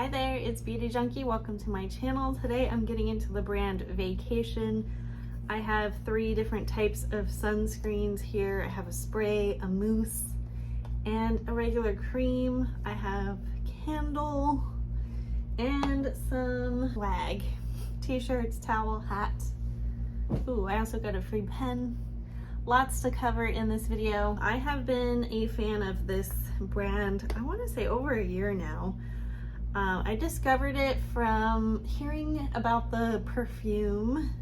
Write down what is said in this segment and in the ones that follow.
Hi there, it's Beauty Junkie. Welcome to my channel. Today I'm getting into the brand Vacation. I have 3 different types of sunscreens here. I have a spray, a mousse, and a regular cream. I have candle and some swag. T-shirts, towel, hat. Ooh, I also got a free pen. Lots to cover in this video. I have been a fan of this brand, I want to say over a year now. I discovered it from hearing about the perfume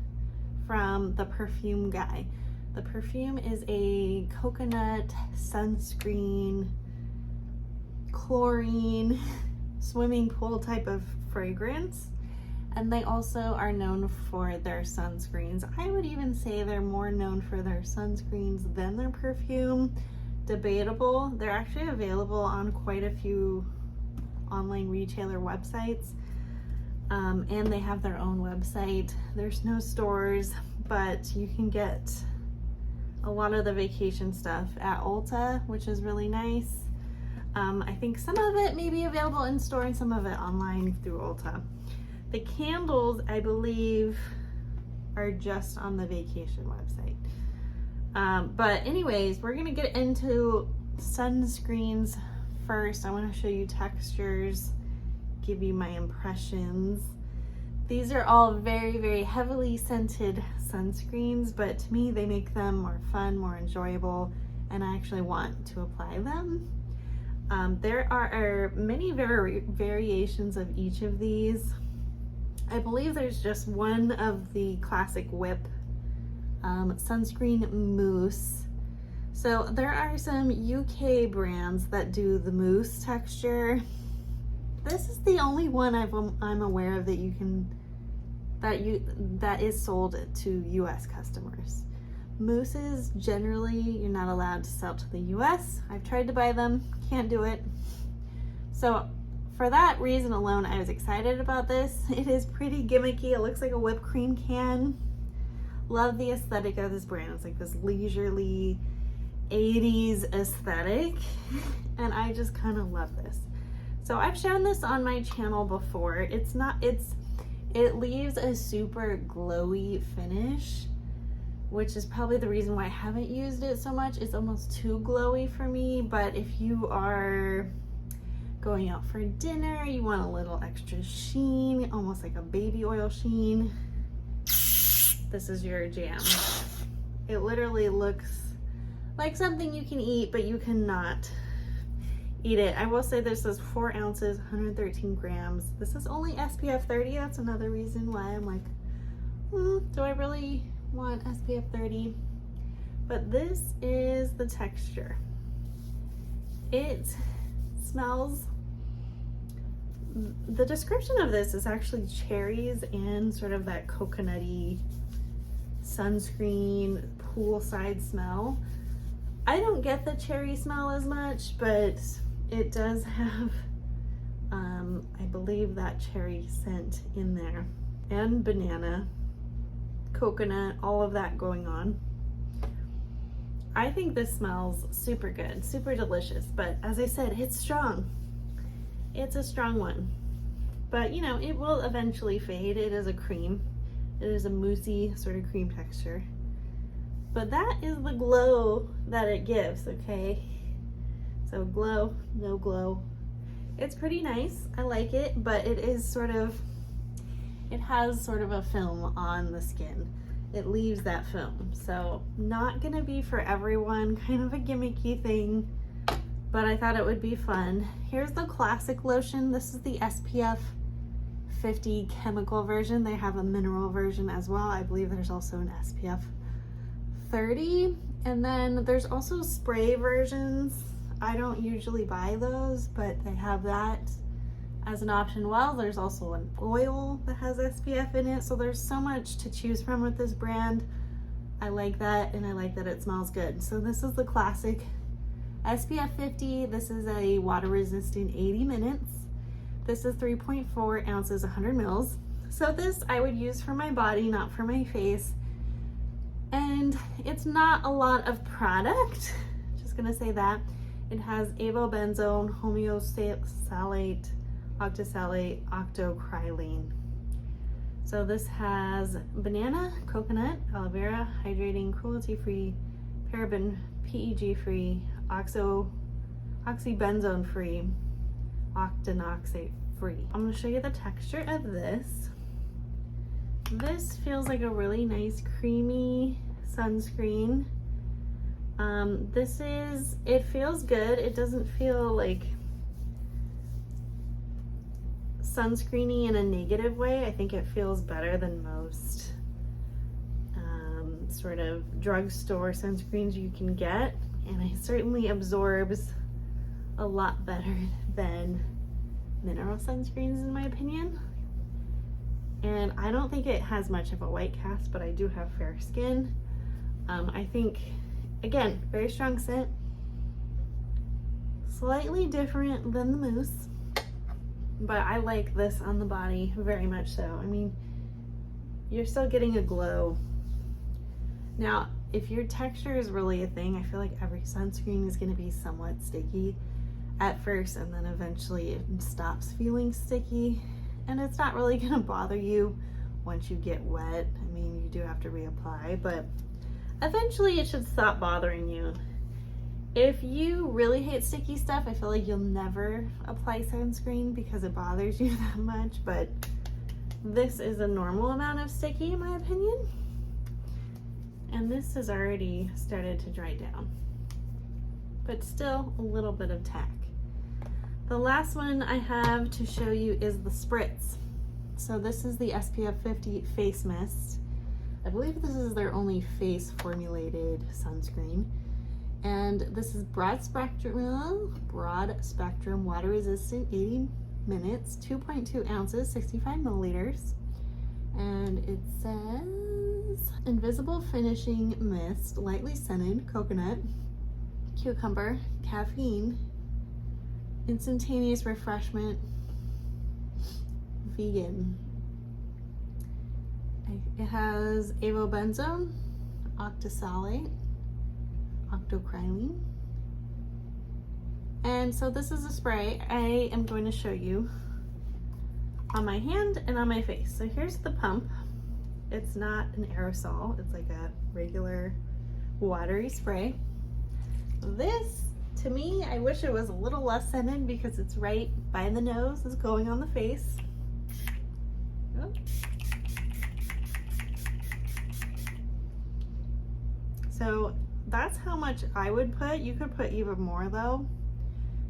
from the perfume guy. The perfume is a coconut sunscreen, chlorine, swimming pool type of fragrance. And they also are known for their sunscreens. I would even say they're more known for their sunscreens than their perfume. Debatable. They're actually available on quite a few online retailer websites, and they have their own website. There's no stores, but you can get a lot of the Vacation stuff at Ulta, which is really nice. I think some of it may be available in store and some of it online through Ulta. The candles, I believe, are just on the Vacation website. But anyways, we're gonna get into sunscreens first. I want to show you textures, give you my impressions. These are all very, very heavily scented sunscreens, but to me they make them more fun, more enjoyable, and I actually want to apply them. There are many variations of each of these. I believe there's just one of the classic whip sunscreen mousse. So there are some UK brands that do the mousse texture. This is the only one I'm aware of that is sold to US customers. Mousses, generally, you're not allowed to sell to the US. I've tried to buy them, can't do it. So for that reason alone, I was excited about this. It is pretty gimmicky. It looks like a whipped cream can. Love the aesthetic of this brand. It's like this leisurely 80s aesthetic, and I just kind of love this. So I've shown this on my channel before. It leaves a super glowy finish, which is probably the reason why I haven't used it so much. It's almost too glowy for me, but if you are going out for dinner, you want a little extra sheen, almost like a baby oil sheen, this is your jam. It literally looks like something you can eat, but you cannot eat it. I will say this is 4 ounces, 113 grams. This is only SPF 30. That's another reason why I'm like, do I really want SPF 30? But this is the texture. It smells, the description of this is actually cherries and sort of that coconutty sunscreen poolside smell. I don't get the cherry smell as much, but it does have, I believe, that cherry scent in there, and banana, coconut, all of that going on. I think this smells super good, super delicious, but as I said, it's strong. It's a strong one, but you know, it will eventually fade. It is a cream. It is a moussey sort of cream texture. But that is the glow that it gives, okay? So glow, no glow. It's pretty nice, I like it, but it is sort of, it has sort of a film on the skin. It leaves that film. So not gonna be for everyone, kind of a gimmicky thing, but I thought it would be fun. Here's the classic lotion. This is the SPF 50 chemical version. They have a mineral version as well. I believe there's also an SPF 30, and then there's also spray versions. I don't usually buy those, but they have that as an option. Well, there's also an oil that has SPF in it, so there's so much to choose from with this brand. I like that, and I like that it smells good. So this is the classic SPF 50. This is a water resistant 80 minutes. This is 3.4 ounces, 100 mils. So this I would use for my body, not for my face. And it's not a lot of product, just gonna say that. It has avobenzone, homeosalate, octisalate, octocrylene. So this has banana, coconut, aloe vera, hydrating, cruelty-free, paraben, PEG-free, oxybenzone-free, octinoxate-free. I'm gonna show you the texture of this. This feels like a really nice creamy sunscreen. It feels good. It doesn't feel like sunscreeny in a negative way. I think it feels better than most sort of drugstore sunscreens you can get, and it certainly absorbs a lot better than mineral sunscreens in my opinion. And I don't think it has much of a white cast, but I do have fair skin. I think, again, very strong scent, slightly different than the mousse, but I like this on the body very much so. I mean, you're still getting a glow. Now, if your texture is really a thing, I feel like every sunscreen is going to be somewhat sticky at first, and then eventually it stops feeling sticky, and it's not really going to bother you once you get wet. I mean, you do have to reapply, but eventually it should stop bothering you. If you really hate sticky stuff, I feel like you'll never apply sunscreen because it bothers you that much, but this is a normal amount of sticky in my opinion. And this has already started to dry down, but still a little bit of tack. The last one I have to show you is the spritz. So this is the SPF 50 face mist. I believe this is their only face formulated sunscreen. And this is broad spectrum, water resistant, 80 minutes, 2.2 ounces, 65 milliliters. And it says invisible finishing mist, lightly scented, coconut, cucumber, caffeine, instantaneous refreshment, vegan. It has avobenzone, octisalate, octocrylene. And so this is a spray I am going to show you on my hand and on my face. So here's the pump. It's not an aerosol, it's like a regular watery spray. This, to me, I wish it was a little less scented because it's right by the nose, it's going on the face. Oh. So that's how much I would put. You could put even more though.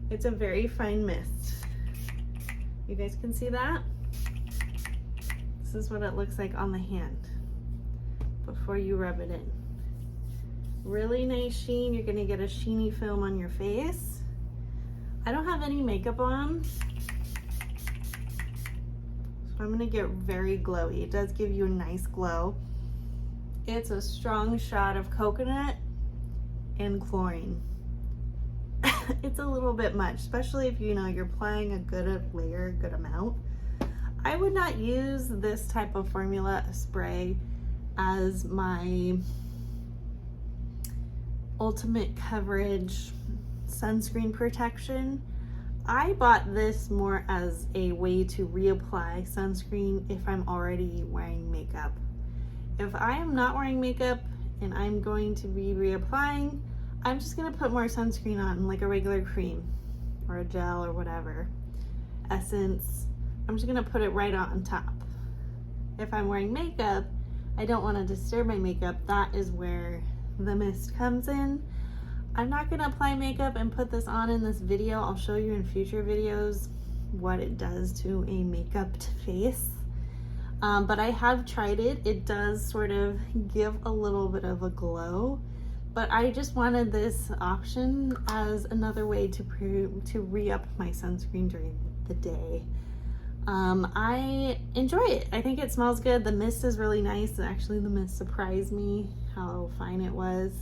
It's a very fine mist. You guys can see that? This is what it looks like on the hand before you rub it in. Really nice sheen. You're gonna get a sheeny film on your face. I don't have any makeup on, so I'm gonna get very glowy. It does give you a nice glow. It's a strong shot of coconut and chlorine. It's a little bit much, especially if you know you're applying a good layer, good amount. I would not use this type of formula, a spray, as my ultimate coverage sunscreen protection. I bought this more as a way to reapply sunscreen if I'm already wearing makeup. If I am not wearing makeup and I'm going to be reapplying, I'm just gonna put more sunscreen on, like a regular cream or a gel or whatever, essence. I'm just gonna put it right on top. If I'm wearing makeup, I don't wanna disturb my makeup. That is where the mist comes in. I'm not gonna apply makeup and put this on in this video. I'll show you in future videos what it does to a makeup face. But I have tried it. It does sort of give a little bit of a glow, but I just wanted this option as another way to re-up my sunscreen during the day. I enjoy it. I think it smells good. The mist is really nice. Actually, the mist surprised me how fine it was.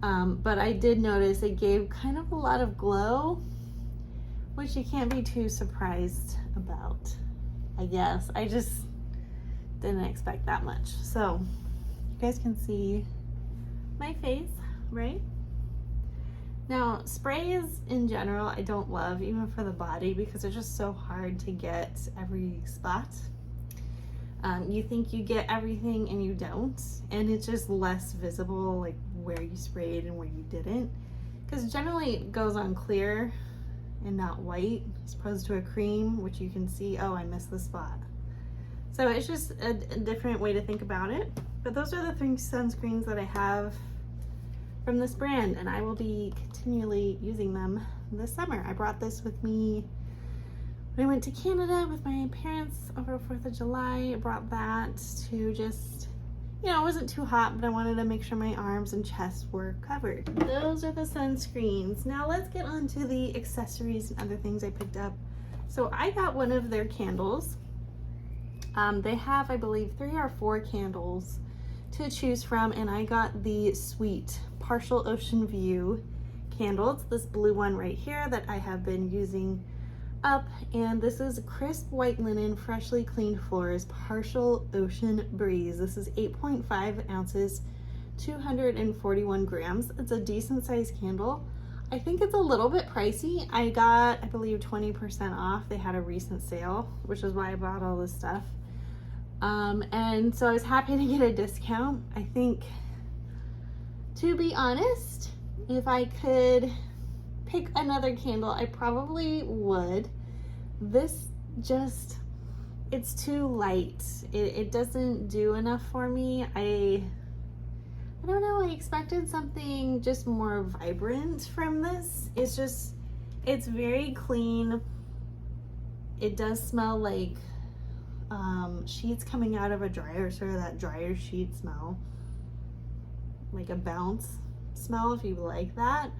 But I did notice it gave kind of a lot of glow, which you can't be too surprised about, I guess. I just didn't expect that much. So you guys can see my face, right? Now, sprays in general, I don't love, even for the body, because they're just so hard to get every spot. You think you get everything and you don't, and it's just less visible, like where you sprayed and where you didn't, because generally it goes on clear and not white, as opposed to a cream, which you can see, oh, I missed the spot. So it's just a different way to think about it. But those are the 3 sunscreens that I have from this brand, and I will be continually using them this summer. I brought this with me when I went to Canada with my parents over 4th of July. I brought that to just, you know, it wasn't too hot, but I wanted to make sure my arms and chest were covered. Those are the sunscreens. Now let's get on to the accessories and other things I picked up. So I got one of their candles. They have, I believe, 3 or 4 candles to choose from, and I got the Sweet Partial Ocean View candle. It's this blue one right here that I have been using up, and this is crisp white linen, freshly cleaned floors, partial ocean breeze. This is 8.5 ounces, 241 grams. It's a decent sized candle. I think it's a little bit pricey. I got, I believe, 20% off. They had a recent sale, which is why I bought all this stuff. And so I was happy to get a discount. I think, to be honest, if I could pick another candle, I probably would. This just, it's too light. It doesn't do enough for me. I don't know, I expected something just more vibrant from this. It's just, it's very clean. It does smell like sheets coming out of a dryer, sort of that dryer sheet smell, like a bounce smell, if you like that.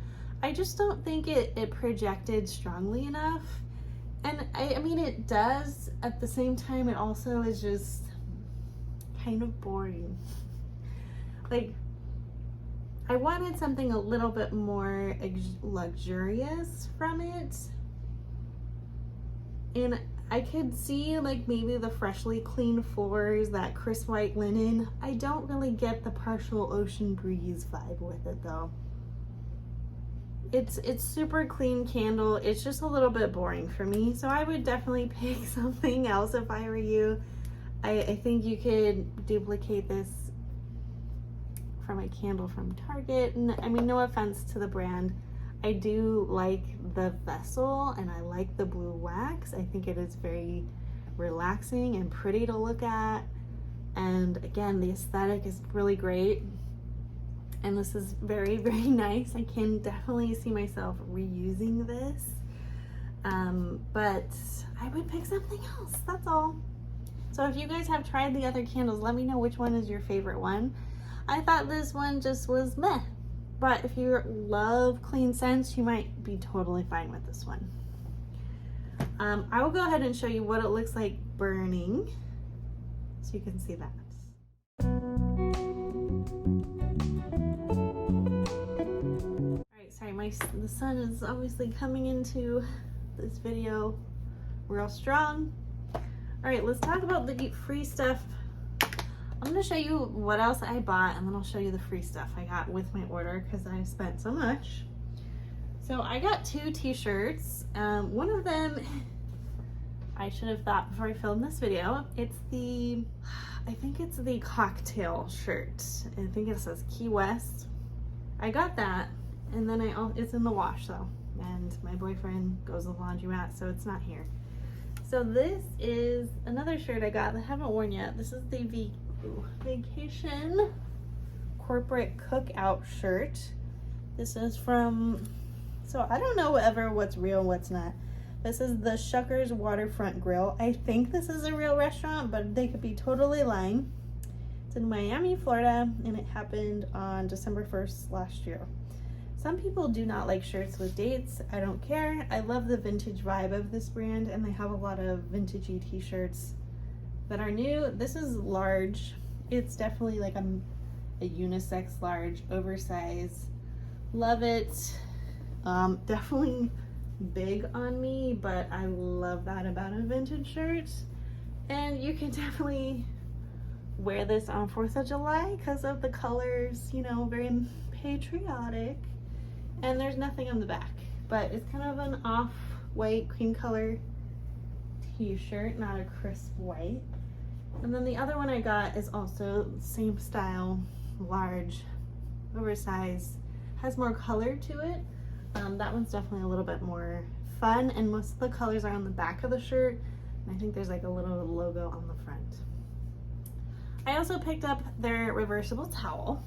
I just don't think it projected strongly enough. And I mean, it does. At the same time, it also is just kind of boring. Like, I wanted something a little bit more luxurious from it. And I could see like maybe the freshly cleaned floors, that crisp white linen. I don't really get the partial ocean breeze vibe with it though. It's super clean candle. It's just a little bit boring for me. So I would definitely pick something else if I were you. I think you could duplicate this from a candle from Target. And I mean, no offense to the brand. I do like the vessel and I like the blue wax. I think it is very relaxing and pretty to look at. And again, the aesthetic is really great. And this is very, very nice. I can definitely see myself reusing this. But I would pick something else, that's all. So if you guys have tried the other candles, let me know which one is your favorite one. I thought this one just was meh. But if you love clean scents, you might be totally fine with this one. I will go ahead and show you what it looks like burning, so you can see that. Alright, sorry, the sun is obviously coming into this video real strong. Alright, let's talk about the free stuff. I'm going to show you what else I bought, and then I'll show you the free stuff I got with my order because I spent so much. So I got 2 t-shirts. One of them, I should have thought before I filmed this video. It's the, I think it's the cocktail shirt. I think it says Key West. I got that, and then it's in the wash though, and my boyfriend goes to the laundromat, so it's not here. So this is another shirt I got that I haven't worn yet. This is the vacation corporate cookout shirt. This is from, so I don't know what's real, what's not. This is the Shuckers Waterfront Grill. I think this is a real restaurant, but they could be totally lying. It's in Miami, Florida, and it happened on December 1st last year. Some people do not like shirts with dates. I don't care. I love the vintage vibe of this brand, and they have a lot of vintagey t-shirts that are new. This is large. It's definitely like a unisex large, oversized. Love it. Definitely big on me, but I love that about a vintage shirt. And you can definitely wear this on 4th of July because of the colors, you know, very patriotic. And there's nothing on the back, but it's kind of an off-white cream color t-shirt, not a crisp white. And then the other one I got is also same style, large, oversized, has more color to it. That one's definitely a little bit more fun, and most of the colors are on the back of the shirt, and I think there's like a little logo on the front. I also picked up their reversible towel.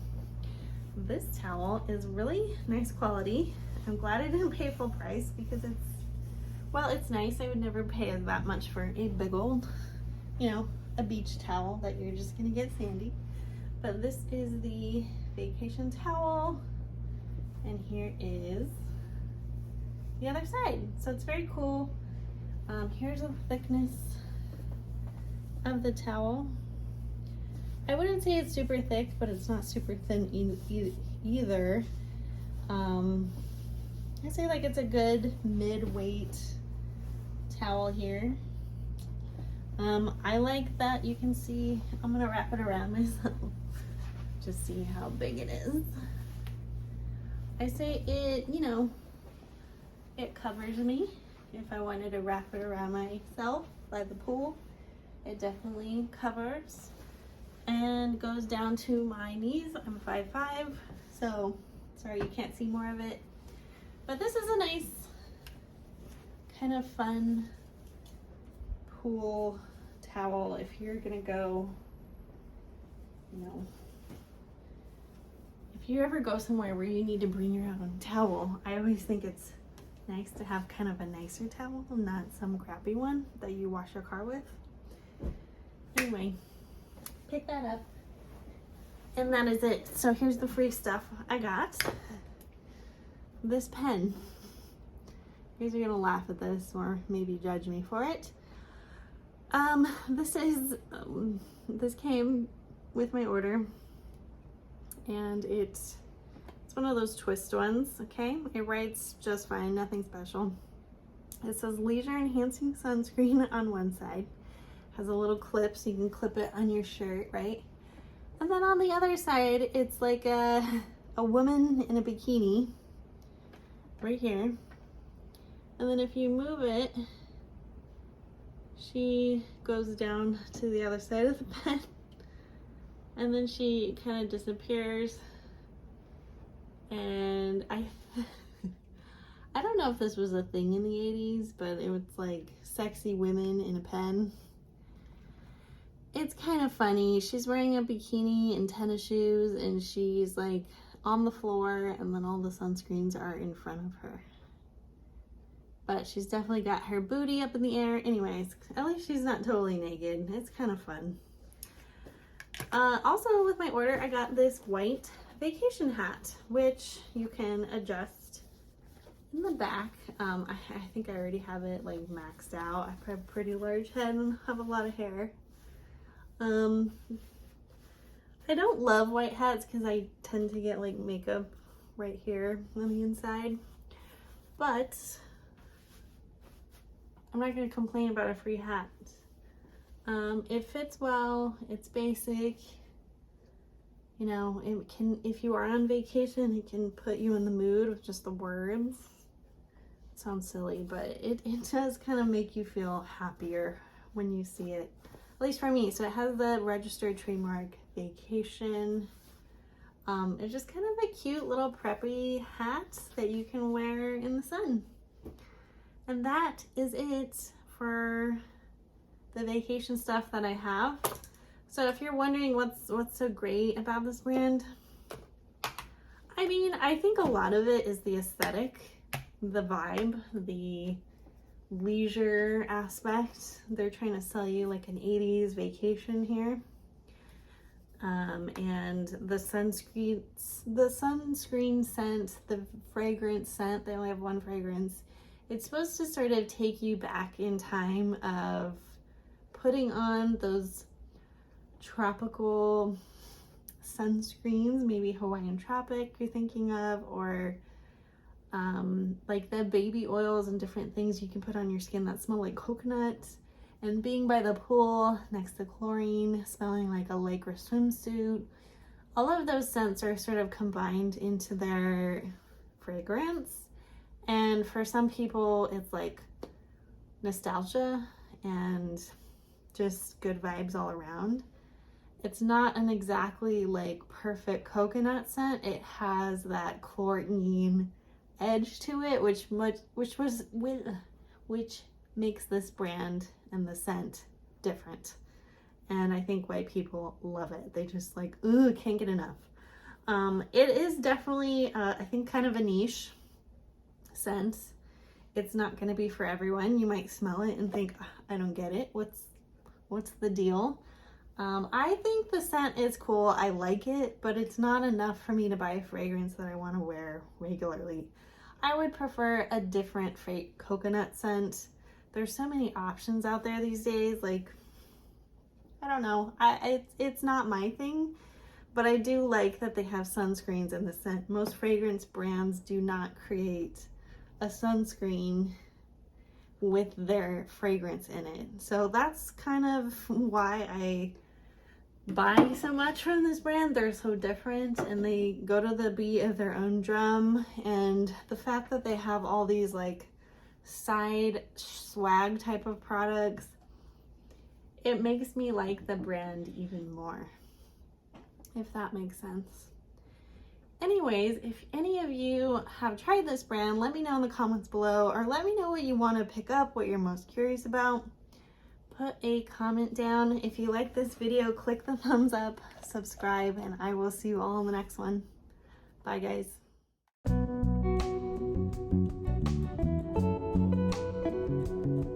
This towel is really nice quality. I'm glad I didn't pay full price because it's, well, it's nice. I would never pay that much for a big old, you know, a beach towel that you're just gonna get sandy. But this is the vacation towel, and here is the other side. So it's very cool. Here's the thickness of the towel. I wouldn't say it's super thick, but it's not super thin either. I say like it's a good mid-weight towel here. I like that you can see, I'm gonna wrap it around myself, just see how big it is. I say it, you know, it covers me. If I wanted to wrap it around myself by the pool, it definitely covers and goes down to my knees. I'm 5'5", so sorry you can't see more of it. But this is a nice, kind of fun pool towel if you're gonna go, you know, if you ever go somewhere where you need to bring your own towel, I always think it's nice to have kind of a nicer towel, not some crappy one that you wash your car with. Anyway, pick that up, and that is it. So here's the free stuff I got. This pen. You guys are gonna laugh at this or maybe judge me for it. This came with my order, and it's one of those twist ones, okay? It writes just fine, nothing special. It says leisure enhancing sunscreen on one side. Has a little clip so you can clip it on your shirt, right? And then on the other side, it's like a woman in a bikini right here. And then if you move it, she goes down to the other side of the pen, and then she kind of disappears. And I don't know if this was a thing in the 80s, but it was like sexy women in a pen. It's kind of funny. She's wearing a bikini and tennis shoes, and she's like on the floor, and then all the sunscreens are in front of her. But she's definitely got her booty up in the air. Anyways, at least she's not totally naked. It's kind of fun. Also with my order, I got this white vacation hat, which you can adjust in the back. I think I already have it like maxed out. I have a pretty large head and have a lot of hair. I don't love white hats because I tend to get like makeup right here on the inside, but I'm not going to complain about a free hat. It fits well, it's basic, you know, it can, if you are on vacation, it can put you in the mood with just the words. It sounds silly, but it does kind of make you feel happier when you see it, at least for me. So it has the registered trademark vacation. It's just kind of a cute little preppy hat that you can wear in the sun. And that is it for the vacation stuff that I have. So if you're wondering what's so great about this brand, I mean, I think a lot of it is the aesthetic, the vibe, the leisure aspect. They're trying to sell you like an 80s vacation here. And the sunscreen scent, the fragrance scent, they only have one fragrance. It's supposed to sort of take you back in time of putting on those tropical sunscreens, maybe Hawaiian Tropic you're thinking of, or like the baby oils and different things you can put on your skin that smell like coconut. And being by the pool next to chlorine, smelling like a lycra swimsuit, all of those scents are sort of combined into their fragrance. And for some people, it's like nostalgia and just good vibes all around. It's not an exactly like perfect coconut scent. It has that chlorine edge to it, which makes this brand and the scent different. And I think why people love it. They just like, ooh, can't get enough. It is definitely, I think, kind of a niche scent. It's not going to be for everyone. You might smell it and think, I don't get it. What's the deal? I think the scent is cool. I like it, but it's not enough for me to buy a fragrance that I want to wear regularly. I would prefer a different coconut scent. There's so many options out there these days. Like, I don't know. It's not my thing, but I do like that they have sunscreens in the scent. Most fragrance brands do not create a sunscreen with their fragrance in it. So that's kind of why I buy so much from this brand. They're so different and they go to the beat of their own drum. And the fact that they have all these like side swag type of products, it makes me like the brand even more, if that makes sense. Anyways, if any of you have tried this brand, let me know in the comments below, or let me know what you want to pick up, what you're most curious about. Put a comment down. If you like this video, click the thumbs up, subscribe, and I will see you all in the next one. Bye, guys.